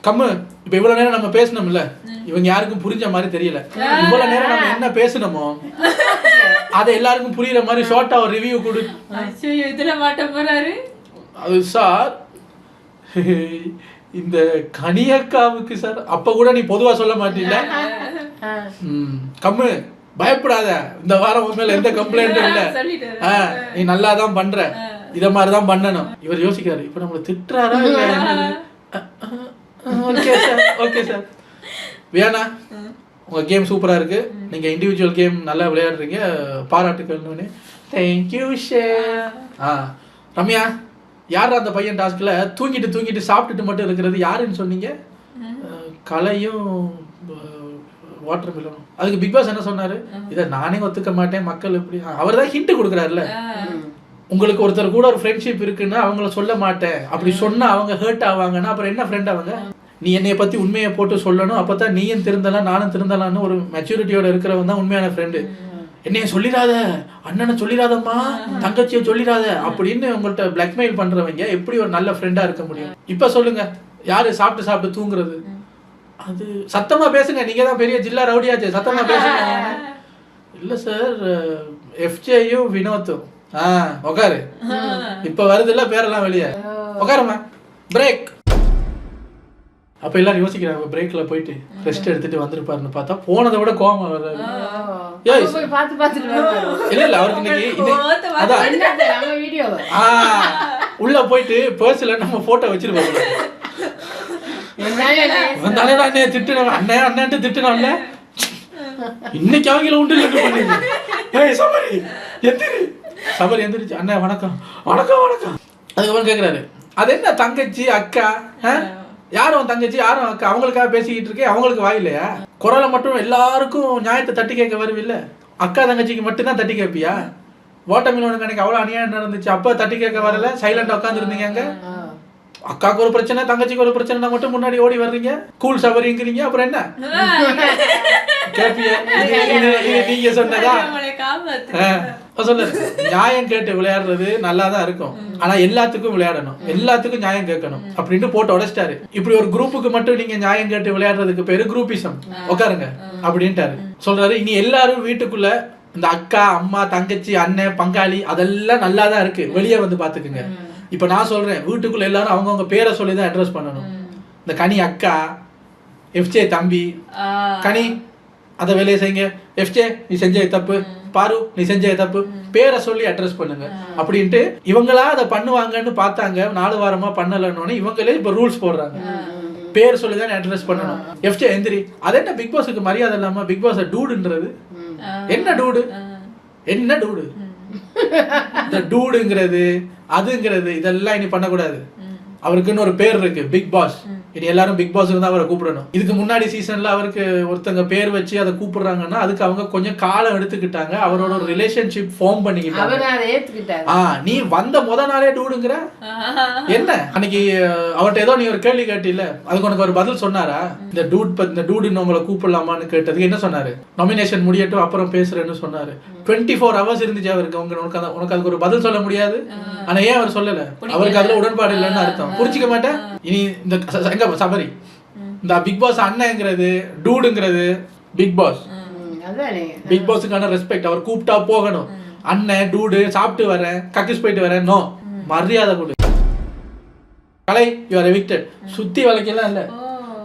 கம்மு, இப்ப இவ்வளவு நேரம் நம்ம பேசணும்ல, இவங்க யாருக்கும் புரிஞ்ச மாதிரி தெரியல. இவ்வளவு நேரம் நம்ம என்ன பேசணுமோ அதை எல்லாருக்கும் புரியுற மாதிரி ஷார்ட்டா ஒரு ரிவ்யூ கொடு. இதுல மாட்ட போறாரு. அது சார், இந்த கனியக்காவுக்கு சார், அப்ப கூட நீ பொதுவா சொல்ல மாட்டீங்க. கம்மு, பயப்படாத, இந்த வாரம் உன் மேல எந்த கம்ப்ளைண்ட்டும் இல்ல, நீ நல்லா தான் பண்ற, இத மாதிரிதான் பண்ணணும். இவர் யோசிக்காரு, இப்ப நம்மள திட்டுறாரா இல்ல? Okay sir, okay sir. வியானா, உங்க கேம் சூப்பரா இருக்கு, நீங்க இண்டிவிஜுவல் கேம் நல்லா விளையாடுறீங்க, பாராட்டுக்கள்னு. Thank you share. ரம்யா, யார் அந்த பையன் டாஸ்க்ல தூங்கிட்டு சாப்பிட்டுட்டு மட்டும் இருக்கிறது யாருன்னு சொன்னீங்க? கலையும் வாட்டர் மிலனும். அதுக்கு பிக் பாஸ் என்ன சொன்னாரு? இதை நானே ஒத்துக்க மாட்டேன், மக்கள் எப்படி? அவர் தான் ஹிண்ட் கொடுக்குறாருல்ல, உங்களுக்கு ஒருத்தர் கூட ஒரு ஃப்ரெண்ட்ஷிப் இருக்குன்னா அவங்கள சொல்ல மாட்டேன், அப்படி சொன்னா அவங்க ஹர்ட் ஆவாங்கன்னா அப்புறம் என்ன ஃப்ரெண்ட் அவங்க? நீ என்னைய பத்தி உண்மையை போட்டு சொல்லணும், அப்பதான் நீயும் திருந்தலாம் நானும் திருந்தலாம்னு ஒரு மெச்சூரிட்டியோட இருக்கிறவன் தான் உண்மையான ஃப்ரெண்டு. என்னைய சொல்லிடாத, அண்ணனை சொல்லிடாதம்மா, தங்கச்சியை சொல்லிடாத அப்படின்னு உங்கள்கிட்ட பிளாக்மெயில் பண்றவங்க எப்படி ஒரு நல்ல ஃப்ரெண்டா இருக்க முடியும்? இப்ப சொல்லுங்க, யாரு சாப்பிட்டு தூங்குறது? அது சத்தமா பேசுங்க, நீங்க தான் பெரிய ஜில்லா ரவுடியாச்சு, சத்தமா பேசுங்க. இல்ல சார், எஃப்ஜேயும் வினோத்தும். உக்காரு. இப்ப வருது இல்ல பேரெல்லாம் வெளியே, உக்காருமா. பிரேக். அப்ப எல்லாரும் யோசிக்கிறாங்க, பிரேக்ல போயிட்டு ரெஸ்ட் எடுத்துட்டு வந்திருப்பாருன்னு பார்த்தா போனதை விட கோவம் வர்றாரு. இல்ல அவருக்கு உள்ள போயிட்டு பர்ஸ்ல நம்ம போட்டோ வச்சிருப்போம். திட்டுனோம் அண்ணன் திட்டுனோம்ல, இன்னைக்கு அவங்கள உண்டு சபரி எந்திரிச்சு அண்ணன் வணக்கம் வணக்கம் வணக்கம். அதுக்கப்புறம் கேக்குறாரு, அது என்ன தங்கச்சி அக்கா, யாரும் தங்கச்சி யாரும் அக்கா, அவங்களுக்காக பேசிக்கிட்டு இருக்கேன், அவங்களுக்கு வாயில்லையா? குரலை மட்டும் எல்லாருக்கும் நியாயத்தை தட்டி கேட்க வருவில்ல, அக்கா தங்கச்சிக்கு மட்டும்தான் தட்டி கேட்பியா? வாட்டர்மெலனுக்கு அன்னைக்கு அவ்வளவு அநியாயம் நடந்துச்சு. அப்ப தட்டி கேட்க வரல, சைலண்டா உட்கார்ந்து இருந்தீங்க அங்க. அக்காவுக்கு ஒரு பிரச்சனை, தங்கச்சிக்கு ஒரு பிரச்சனை, மட்டும் முன்னாடி ஓடி வர்றீங்க, கூல் சவரிங்கிறீங்க. அப்புறம் என்ன கேப்பிய? நீங்க சொன்னதா? சொல்ல நியாயம் கேட்டு விளையாடுறது நல்லாதான் இருக்கும், ஆனா எல்லாத்துக்கும் விளையாடணும், எல்லாத்துக்கும் நியாயம் கேட்கணும் அப்படின்னு போட்டு உடைச்சிட்டாரு. இப்படி ஒரு குரூப்புக்கு மட்டும் நீங்க நியாயம் கேட்டு விளையாடுறதுக்கு பேரு குரூப்பிசம். உட்காருங்க அப்படின்ட்டாரு. சொல்றாரு இனி எல்லாரும் வீட்டுக்குள்ள இந்த அக்கா, அம்மா, தங்கச்சி, அண்ணன், பங்காளி அதெல்லாம் நல்லாதான் இருக்கு, வெளியே வந்து பாத்துக்குங்க. இப்ப நான் சொல்றேன், வீட்டுக்குள்ள எல்லாரும் அவங்கவுங்க பேரை சொல்லிதான் அட்ரஸ் பண்ணணும். இந்த கனி அக்கா, எஃப்ஜே தம்பி, கனி அத வேலையை செய்யுங்க, எஃப்ஜே நீ செஞ்ச தப்பு, பாரு நீ செஞ்ச தப்பு, பேரை சொல்லி அட்ரஸ் பண்ணுங்க அப்படின்ட்டு இவங்களா அதை பண்ணுவாங்கன்னு பார்த்தாங்க. 4 வாரமா பண்ணலன்னு இவங்களே இப்ப ரூல்ஸ் போடுறாங்க, பேர் சொல்லிதான் அட்ரஸ் பண்ணணும். எஃப்ஜே எந்திரி. அது என்ன பிக் பாஸுக்கு மரியாதை இல்லாம பிக் பாஸ் டூடுன்றது என்ன? டூடு என்ன? டூடு இந்த டூடுங்கிறது அதுங்கிறது இதெல்லாம் இனி பண்ணக்கூடாது. அவருக்குன்னு ஒரு பேர் இருக்கு, பிக் பாஸ். இனி எல்லாரும் பிக் பாஸ் இருந்தா அவரை கூப்பிடணும். இதுக்கு முன்னாடி சீசன்ல அவருக்கு ஒருத்தங்க பேர் வச்சு அதை கூப்பிடுறாங்கன்னா அதுக்கு அவங்க கொஞ்சம் காலம் எடுத்துக்கிட்டாங்க, அவரோட ஒரு ரிலேஷன்ஷிப் ஃபார்ம் பண்ணிக்கிட்டாங்க. நீ வந்த முத நாளே டூடுங்கிற என்ன? அன்னைக்கு அவர்கிட்ட ஏதோ நீ ஒரு கேள்வி கேட்டில, அதுக்கு உனக்கு ஒரு பதில் சொன்னாரா? இந்த டூடுன்னு உங்களை கூப்பிடலாமான்னு கேட்டதுக்கு என்ன சொன்னாரு? நாமினேஷன் முடியட்டும் அப்புறம் பேசுறேன்னு சொன்னாரு. 24 hours இருந்துச்சு அவருக்கு. உனக்கு அதுக்கு ஒரு பதில் சொல்ல முடியாது. ஆனா ஏன் அவர் சொல்லல? அவருக்கு அதுல உடன்பாடு இல்லைன்னு அர்த்தம். புரிஞ்சுக்க மாட்டேன். இனி இந்த சபரி இந்த பிக் பாஸ் அண்ணங்கிறது டூடுங்கிறது பிக் பாஸ். பிக் பாஸுக்கான ரெஸ்பெக்ட். அவர் கூப்பிட்டா போகணும். அண்ணன் டூடு சாப்பிட்டு வரேன், கக்கிஸ் போயிட்டு வரேன், நோ, மரியாதை கொடு. கலை யூ ஆர் எவிக்டட். சுத்தி வளைக்கலாம் இல்ல,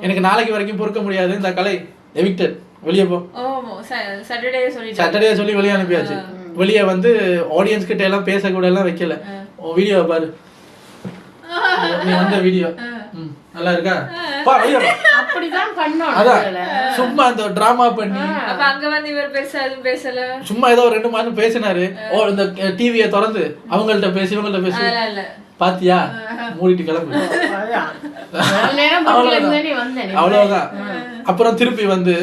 எனக்கு நாளைக்கு வரைக்கும் பொறுக்க முடியாது. இந்த கலை எவிக்டட், வெளியே போ. சாட்டர்டே சொல்லி வெளியே அனுப்பியாச்சு. வெளியே வந்து ஆடியன்ஸ் கிட்ட எல்லாம் பேச கூட எல்லாம் வைக்கல. வீடியோ பாரு, நீ வந்த வீடியோ நல்லா இருக்கா? பா வெளியே பா. அப்படிதான் பண்ணோம். அதான் சும்மா அந்த டிராமா பண்ணி அப்ப அங்க வந்து இவர் பேசல. சும்மா ஏதோ 2 மாதம் பேசினாரு. இந்த டிவியை திறந்து அவங்கள்ட்ட பேசி இவங்கள்ட்ட பேசி பாத்தியா, மூடிட்டு கிளம்பு, அவ்வளவுதான். அப்புறம் திருப்பி வந்து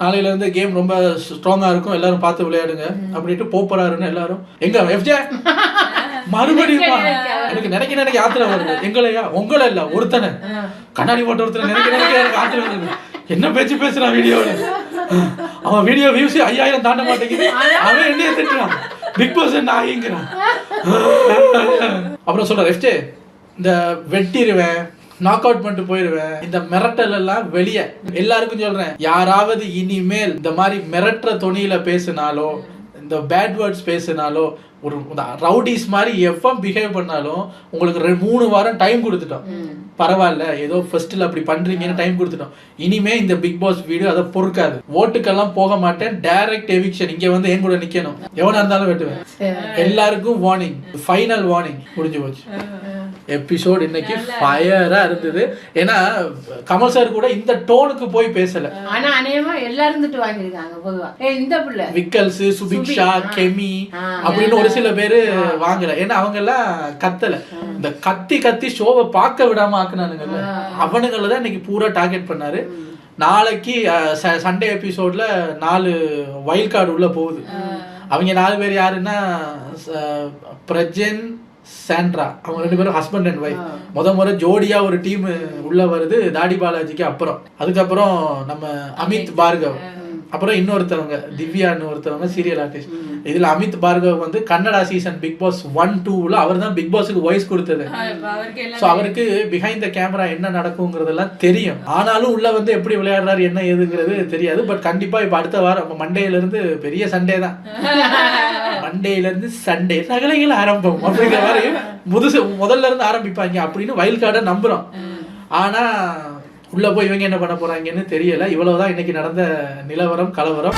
நாளையில இருந்து கேம் ரொம்ப ஸ்ட்ராங்கா இருக்கும், எல்லாரும் பார்த்து விளையாடுங்க அப்படின்ட்டு போறாருன்னு எல்லாரும். எங்க எஃப்ஜே மறுபடியும் எனக்கு நினைக்க ஆத்திரம் வருது. எங்களையா? உங்களை இல்ல, ஒருத்தனை கண்ணாடி போட்ட ஒருத்தனை நினைக்க எனக்கு ஆத்திரம் வருது. என்ன பேச்சு பேசுறான் வீடியோல? அவன் வீடியோ வியூஸ் 5000 தாண்ட மாட்டேங்குது, அவன் என்னைய திட்டுறான், பிக் பாஸ் என்ன ஆகிங்கிறான். அப்புறம் சொல்ற எஃப்ஜே இந்த வெட்டிடுவேன், நாக் அவுட் பண்ணிட்டு போயிடுவேன், இந்த மிரட்டல் எல்லாம் வெளியே. எல்லாருக்கும் சொல்றேன், யாராவது இனிமேல் இந்த மாதிரி மிரட்டுற தொனியில பேசினாலோ, இந்த பேட் வேர்ட்ஸ் பேசினாலோ, ஒரு ரவுடிஸ் மாதிரி எவ்வளோ பிஹேவ் பண்ணாலும் உங்களுக்கு 3 வாரம் டைம் கொடுத்துட்டோம். பரவாயில்ல, ஏதோ ஃபர்ஸ்ட்ல அப்படி பண்றீங்கன்னு டைம் கொடுத்துட்டோம். இனிமே இந்த பிக் பாஸ் வீடியோ அதை பொறுக்காது. ஓட்டுக்கெல்லாம் போக மாட்டேன், டைரக்ட் எவிக்ஷன். இங்க வந்து என் கூட நிக்கணும், எவனா இருந்தாலும் வெட்டுவேன். எல்லாருக்கும் வார்னிங், ஃபைனல் வார்னிங். முடிஞ்சு போச்சு எபிசோட். இன்னைக்கு ஃபயரா இருந்தது. ஏன்னா கமல் சார் கூட இந்த டோனுக்கு போய் பேசல. ஆனா அநேகமா எல்லாரும் இருந்துட்டு வாங்கிருக்காங்க பொதுவா. இந்த புள்ள விக்கல்ஸ், சுபிக்ஷா, கெமி அப்படின்னு ஒரு சில பேரு வாங்கல. ஏன்னா அவங்க எல்லாம் கத்தல. இந்த கத்தி ஷோவை பார்க்க விடாம ஆக்குனானுங்கல்ல, அவனுங்களை தான் இன்னைக்கு பூரா டார்கெட் பண்ணாரு. நாளைக்கு சண்டே எபிசோட்ல 4 வைல்ட் கார்டு உள்ள போகுது. அவங்க 4 பேர் யாருன்னா பிரஜன், சாண்ட்ரா, அவங்க 2 பேரும் ஹஸ்பண்ட் அண்ட் ஒய்ஃப். முறை ஜோடியா ஒரு டீம் உள்ள வருது தாடி பாலாஜிக்கு அப்புறம். அதுக்கப்புறம் நம்ம அமித் பார்கவ், அப்புறம் இன்னொருத்தவங்க திவ்யான்னு ஒருத்தவங்க சீரியல் ஆர்டிஸ்ட். இதுல அமித் பார்கவ் வந்து கன்னடா சீசன் பிக் பாஸ் 1-2ல அவர் தான் பிக் பாஸுக்கு வாய்ஸ் கொடுத்தது. ஸோ அவருக்கு பிஹைண்ட் த கேமரா என்ன நடக்குங்கிறதெல்லாம் தெரியும். ஆனாலும் உள்ள வந்து எப்படி விளையாடுறாரு என்ன ஏதுங்கிறது தெரியாது. பட் கண்டிப்பா இப்ப அடுத்த வாரம் மண்டேல இருந்து பெரிய சண்டே தான். மண்டேல இருந்து சண்டே சகலைகள் ஆரம்பம் அப்படிங்கிற மாதிரி முதல்ல இருந்து ஆரம்பிப்பாங்க அப்படின்னு வைல்ட் கார்டை நம்புறோம். ஆனா உள்ள போய் இவங்க என்ன பண்ண போறாங்கன்னு தெரியல. இவ்வளவுதான் இன்னைக்கு நடந்த நிலவரம், கலவரம்.